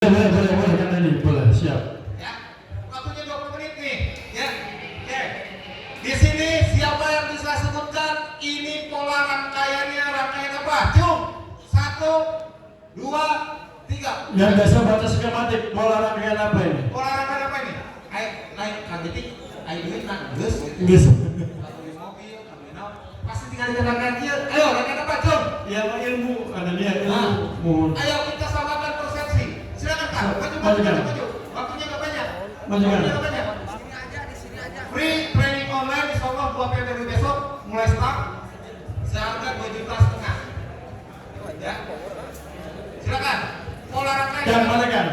Boleh kan ini, boleh, siap. Ya, waktunya 20 menit nih. Ya, oke. Di sini siapa yang bisa sebutkan ini pola rangkaiannya rangkaian apa? Cum, 1, 2, 3. Yang biasa baca skematik, pola rangkaian apa ini? Pola rangkaian apa ini? Ayo, naik kangetik, ayo duit nak, geus. Geus. Kalau di mobil, kalau di naon, pasti tinggal di rangkaian dia. Ayo, rangkaian apa? Cum. Ya, ilmu, ada dia ilmu. Ayo kita samakan persepsi. Silakan Kak, maju. Waktunya nggak banyak. Majukan. Waktunya nggak banyak. Di sini aja. Free training online insyaallah 2 Februari besok mulai start seharga 2,5 juta. Ya. Silakan. Pola rangkaian. Yang mana kan?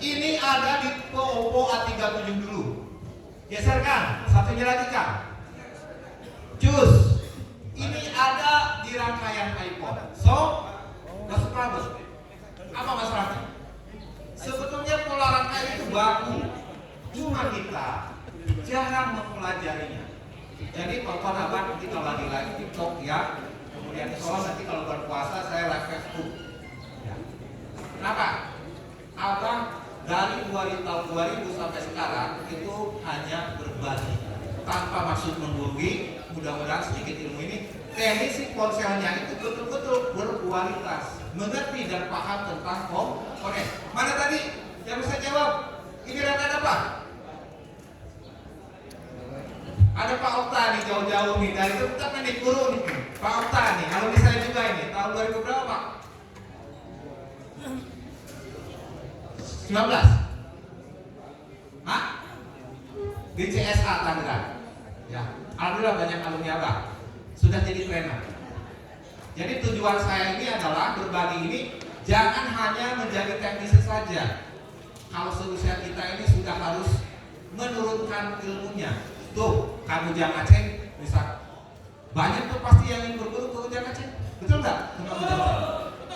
Ini ada di Oppo A37 dulu. Geser Kang, satunya lagi Kang. Cus. Ini ada di rangkaian iPhone. So, masuk problem. Apa masalahnya? Sebetulnya pola rangkaian itu baku, cuma kita jarang mempelajarinya. Jadi tonton abang nanti kalau lagi live TikTok ya, kemudian sholat nanti kalau bulan puasa saya live Facebook. Ya. Kenapa? Abang dari tahun 2000 sampai sekarang itu hanya berbagi tanpa maksud menggurui. Mudah-mudahan sedikit ilmu ini teknisi ponselnya itu betul-betul berkualitas, mengerti dan paham tentang komponen. Mana tadi yang bisa jawab? Ini rangkaian apa? Ada Pak Okta nih jauh-jauh nih dari itu kita kan guru nih. Pak Okta nih, alumni saya juga ini. Tahun 2000 berapa Pak? 19. Hah? Di CSA Tangerang. Ya, alhamdulillah banyak alumni Abang. Sudah jadi trainer. Jadi tujuan saya ini adalah berbagi ini jangan hanya menjadi teknisi saja. Kalau solusi kita ini sudah harus menurunkan ilmunya. Tuh, kamu jangan Aceh bisa banyak tuh pasti yang ingin berguru ke Ujang Aceh. Betul nggak?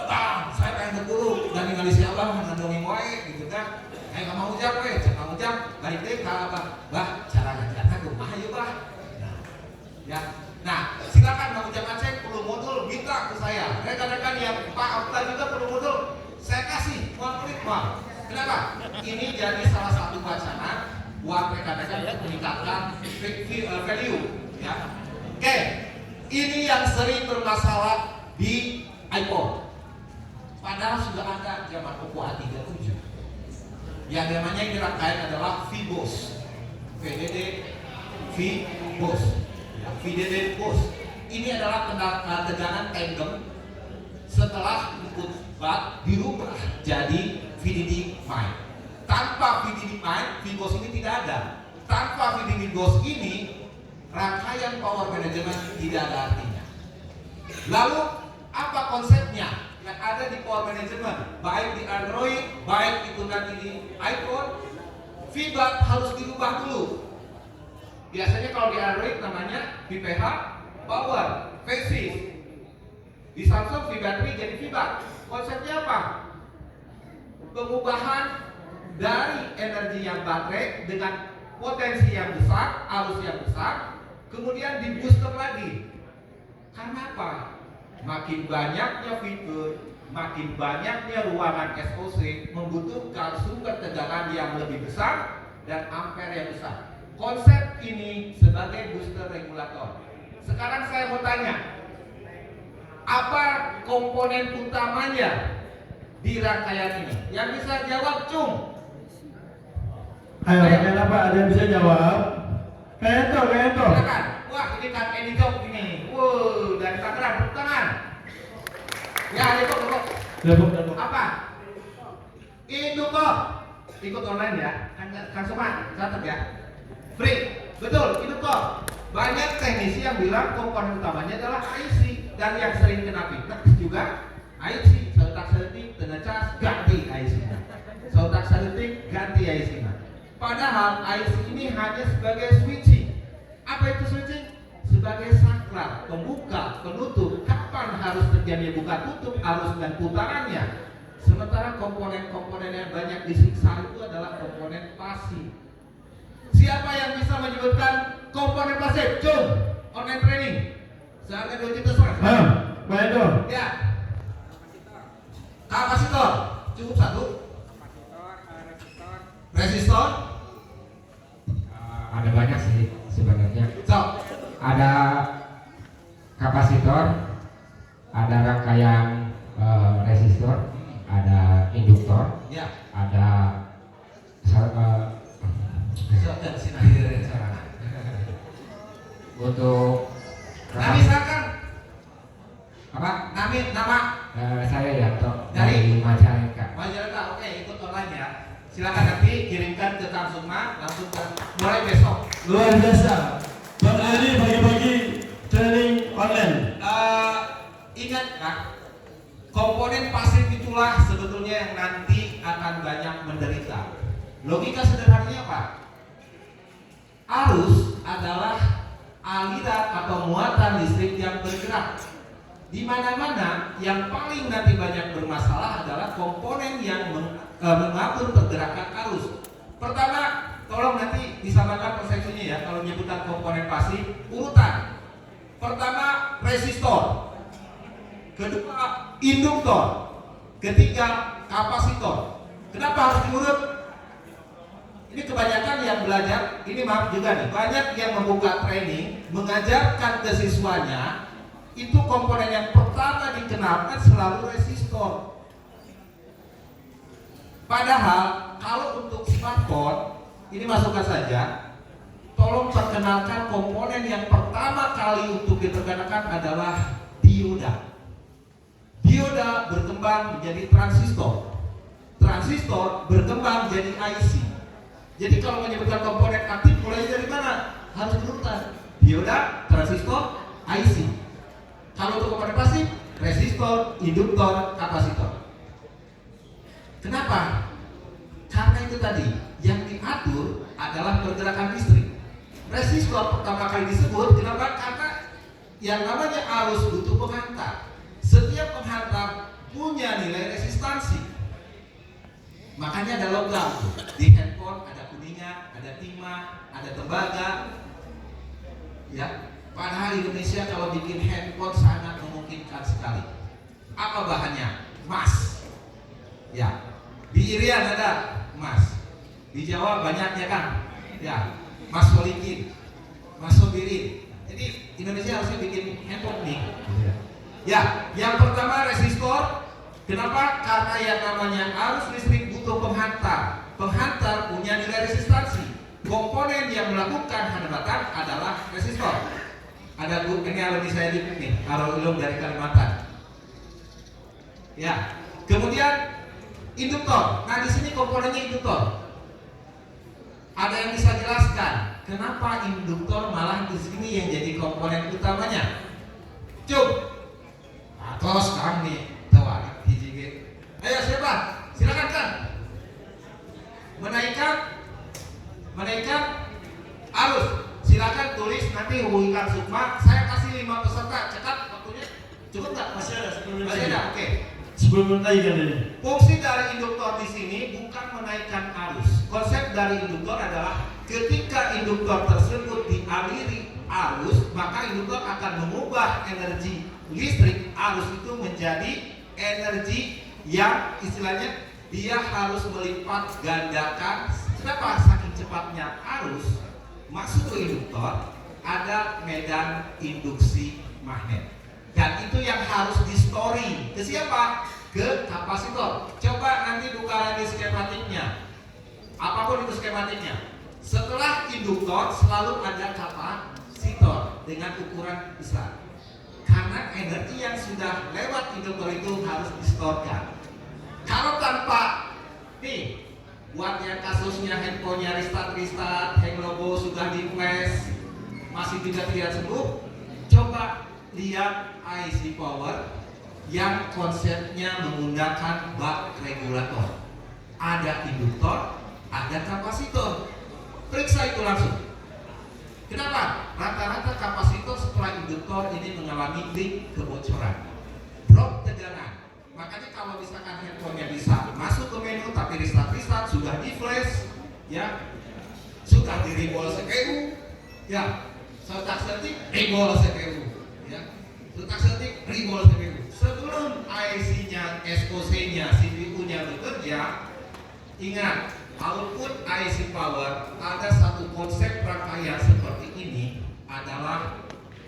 Bang, saya pengen berguru dan tinggal di siapa ngandongin wae gitu kan. Nggak mau Ujang wae, jangan Ujang balik deh ke Abang. Bah, cara ngajarnya kumaha yuk bah. Ya. Nah, silakan Bang Ujang Aceh perlu modul minta ke saya. Rekan-rekan yang Pak Okta juga perlu modul, saya kasih konflik Bang. Kenapa? Ini jadi salah satu wacana buat rekan-rekan untuk meningkatkan value. Ya. Oke, ini yang sering bermasalah di iPhone. Padahal sudah ada zaman Oppo A37. Yang namanya ini rangkaian adalah VBOS, VDD VBOS. VDD bos. Ini adalah tegangan tandem setelah input bat dirubah jadi VDD mic. Tanpa VDD mic, VBOS ini tidak ada. Tanpa VDD bos ini, rangkaian power management tidak ada artinya. Lalu apa konsepnya yang ada di power management? Baik di Android, baik itu nanti di iPhone, feedback harus dirubah dulu. Biasanya kalau di Android namanya VPH Power Phase. Di Samsung V battery jadi feedback. Konsepnya apa? Pengubahan dari energi yang baterai dengan potensi yang besar, arus yang besar, kemudian di booster lagi. Karena apa? Makin banyaknya fitur, makin banyaknya ruangan SOC membutuhkan sumber tegangan yang lebih besar dan ampere yang besar. Konsep ini sebagai booster regulator. Sekarang saya mau tanya, apa komponen utamanya di rangkaian ini? Yang bisa jawab Cung. Ayo, rangkaian apa? Ada yang bisa jawab? Kento. Silakan. Wah, ini kan Edi Jok ini. Wow, dari Tangerang, tepuk tangan. Ya, Depok. Apa? Itu kok. Ikut online ya. Kang Soma, catat ya. Free, betul, itu kok. Banyak teknisi yang bilang komponen utamanya adalah IC dan yang sering kena fitnah juga IC. Sautak seletik, tengah cas, ganti IC. Sautak seletik, ganti IC. Padahal IC ini hanya sebagai switching. Apa itu switching? Sebagai saklar, pembuka, penutup. Kapan harus terjadi buka tutup, arus dan putarannya. Sementara komponen-komponen yang banyak disiksa itu adalah komponen pasif. Siapa yang bisa menyebutkan komponen pasif? Cung, online training. Seharga 2 juta setengah. Baik dong. Ya. Kapasitor cukup 1. Resistor? Ada banyak sih sebenarnya. So, Ada kapasitor, ada rangkaian resistor, ada induktor, ya. ada So, dan sini cara. untuk Nah, misalkan apa? nama Saya Yanto Dari? dari Majalengka. Majalengka, oke, ikut online ya. Silakan nanti kirimkan ke Kang Sukma langsung mulai besok. Luar biasa. Bang Eri bagi-bagi training online. Ingat kan, komponen pasif itulah sebetulnya yang nanti akan banyak menderita. Logika sederhananya apa? Arus adalah aliran atau muatan listrik yang bergerak. Di mana-mana yang paling nanti banyak bermasalah adalah komponen yang mengatur pergerakan arus. Pertama, tolong nanti disamakan persepsinya ya kalau nyebutan komponen pasif urutan. Pertama, resistor. Kedua, induktor. Ketiga, kapasitor. Kenapa harus diurut? Ini kebanyakan yang belajar, ini maaf juga nih, banyak yang membuka training, mengajarkan ke siswanya, itu komponen yang pertama dikenalkan selalu resistor. Padahal kalau untuk smartphone, ini masukkan saja, tolong perkenalkan komponen yang pertama kali untuk diperkenalkan adalah dioda. Dioda berkembang menjadi transistor. Transistor berkembang menjadi IC. Jadi kalau menyebutkan komponen aktif mulai dari mana? Harus berurutan. Dioda, transistor, IC. Kalau untuk komponen pasif, resistor, induktor, kapasitor. Kenapa? Karena itu tadi yang diatur adalah pergerakan listrik. Resistor pertama kali disebut, kenapa? Karena yang namanya arus butuh penghantar. Setiap penghantar punya nilai resistansi. Makanya ada logam di handphone, ada kuningnya, ada timah, ada tembaga. Ya, padahal Indonesia kalau bikin handphone sangat memungkinkan sekali. Apa bahannya? Emas. Ya, di Irian ada emas. Di Jawa banyak ya kan? Ya, emas polikin, emas sobirin. Jadi Indonesia harusnya bikin handphone nih. Ya, yang pertama resistor. Kenapa? Karena yang namanya arus listrik butuh penghantar. Penghantar punya nilai resistansi. Komponen yang melakukan hambatan adalah resistor. Ada ini alumni saya nih, Arul Ulum dari Kalimantan. Ya, kemudian induktor. Nah di sini komponennya induktor. Ada yang bisa jelaskan kenapa induktor malah di sini yang jadi komponen utamanya? Cuk. Terus kami tawaran hijige. Ayo siapa? Silakan kan. Menaikkan arus. Silakan tulis nanti hubungi Kang Sukma. Saya kasih 5 peserta. Cekat waktunya. Cukup nggak? Masih ada 10 menit. Masih ada. Oke. Sebelum menaikkan ini. Fungsi dari induktor di sini bukan menaikkan arus. Konsep dari induktor adalah ketika induktor tersebut dialiri arus, maka induktor akan mengubah energi listrik arus itu menjadi energi yang istilahnya dia harus melipat gandakan. Kenapa saking cepatnya arus masuk ke induktor? Ada medan induksi magnet. Dan itu yang harus di storing ke siapa? Ke kapasitor. Coba nanti buka lagi skematiknya. Apapun itu skematiknya. Setelah induktor selalu ada kapasitor dengan ukuran besar. Karena energi yang sudah lewat induktor itu harus distorkan. Kalau tanpa nih, buat yang kasusnya handphonenya restart, hang logo sudah di flash, masih tidak sembuh, coba lihat IC power yang konsepnya menggunakan bak regulator. Ada induktor, ada kapasitor. Periksa itu langsung. Kenapa? Rata-rata kapasitor setelah induktor ini mengalami leak, kebocoran, drop tegangan. Makanya kalau misalkan handphonenya bisa masuk ke menu tapi restart sudah di flash, ya sudah di rebol CPU, ya setak setik rebol CPU, ya setak setik rebol CPU. Sebelum IC-nya, SoC-nya, CPU-nya bekerja, Ingat, output IC power ada satu konsep rangkaian seperti ini adalah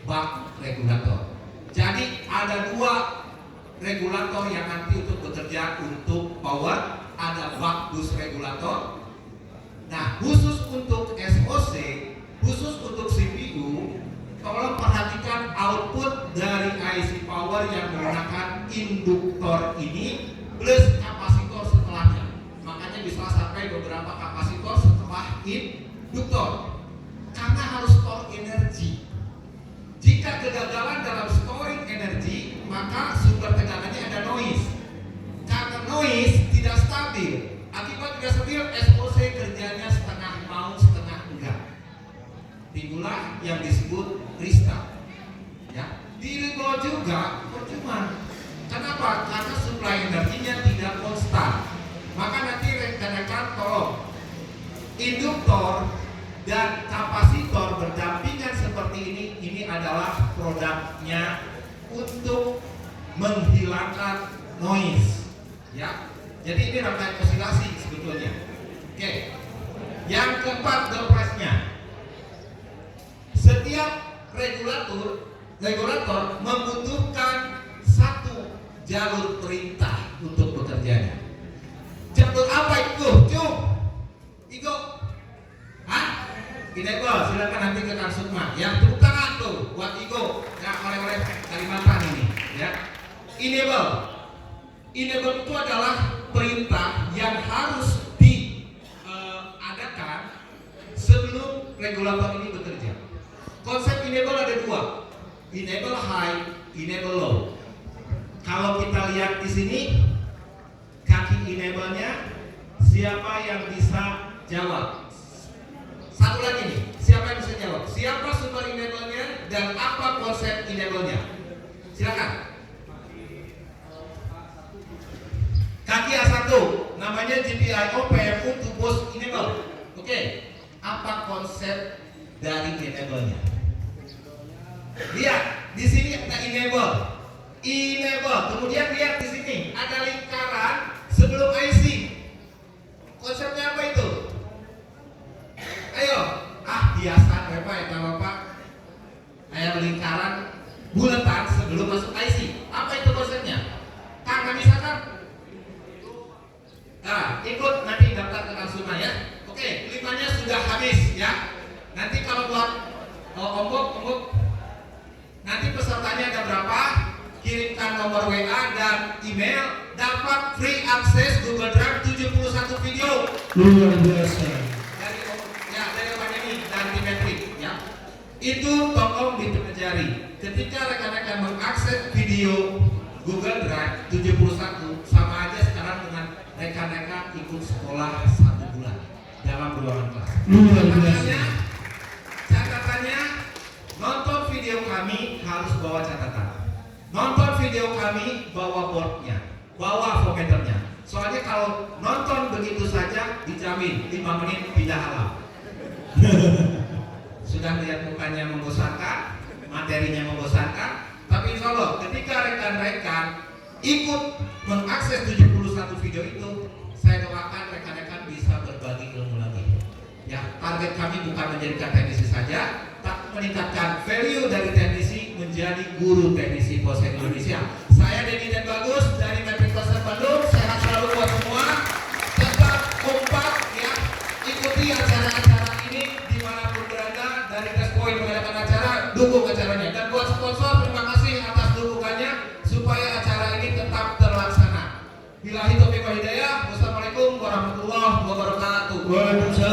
buck regulator. Jadi ada dua regulator yang nanti untuk bekerja untuk power, ada buck boost regulator. Nah, khusus untuk SoC, khusus untuk CPU, tolong perhatikan output dari IC power yang menggunakan induktor ini plus kapasitor setelahnya. Makanya bisa sampai beberapa kapasitor setelah induktor. Karena harus store energi. Jika kegagalan dalam storing energi, maka sumber tegangannya ada noise. Karena noise tidak stabil, akibat tidak stabil, SoC kerjanya setengah mau, setengah enggak. Itulah yang disebut restart. Ya, di recall juga percuma. Kenapa? Karena suplai energinya tidak konstan. Maka nanti rekan-rekan tolong induktor dan kapasitor berdampingan seperti ini adalah produknya untuk menghilangkan noise. Ya, jadi ini rangkaian osilasi sebetulnya. Oke, yang keempat door price-nya. Setiap regulator membutuhkan satu jalur perintah untuk bekerjanya. Jalur apa itu? Igo. Hah? Enable, silakan nanti ke Kang Sukma. Yang tepuk tangan tuh buat Igo. Ya, oleh-oleh Kalimantan ini, ya. Enable itu adalah perintah yang harus diadakan sebelum regulator ini bekerja. Konsep enable ada dua, enable high, enable low. Kalau kita lihat di sini, kaki enable-nya, siapa yang bisa jawab? Satu lagi nih, siapa yang bisa jawab? Siapa sumber enable-nya dan apa konsep enable-nya? Silakan. Kaki A1, namanya GPIO PMU to boost enable. Oke, apa konsep dari enable-nya? Lihat, di sini ada enable. Kemudian lihat di sini ada lingkaran sebelum IC. Konsepnya apa itu? Ayo, biasa Bapak ya Bapak. Ada lingkaran bulatan sebelum masuk IC. Apa itu konsepnya? Karena misalkan, ikut nanti daftar ke Kansuma ya. Oke, limannya sudah habis ya. Nanti kalau buat ombok, nanti pesertanya ada berapa? Kirimkan nomor WA dan email, dapat free akses Google Drive 71 video. Luar biasa. Dari pandemi dan Timetri ya. Itu tolong dipelajari. Ketika rekan-rekan mengakses video Google Drive 71, sama aja sekarang dengan rekan-rekan ikut sekolah 1 bulan dalam ruangan kelas. Luar biasa. Catatannya, nonton video kami harus bawa catatan. Nonton video kami bawa boardnya, bawa formatternya. Soalnya kalau nonton begitu saja dijamin 5 menit pindah alam. Sudah lihat mukanya membosankan, materinya membosankan, tapi insya Allah ketika rekan-rekan ikut mengakses 71 video itu, saya doakan rekan-rekan bisa berbagi ilmu lagi. Ya, target kami bukan menjadikan teknisi saja, tapi meningkatkan value dari teknisi menjadi guru teknisi POSEK Indonesia. Saya Denny dan Bagus dari Mapping Cluster Bandung. Sehat selalu buat semua. Tetap kompak ya. Ikuti acara-acara ini dimanapun berada. Dari Test Point mengadakan acara, dukung acaranya. Dan buat sponsor, terima kasih atas dukungannya supaya acara ini tetap terlaksana. Billahi taufiq wal hidayah. Wassalamualaikum warahmatullahi wabarakatuh. Waalaikumsalam.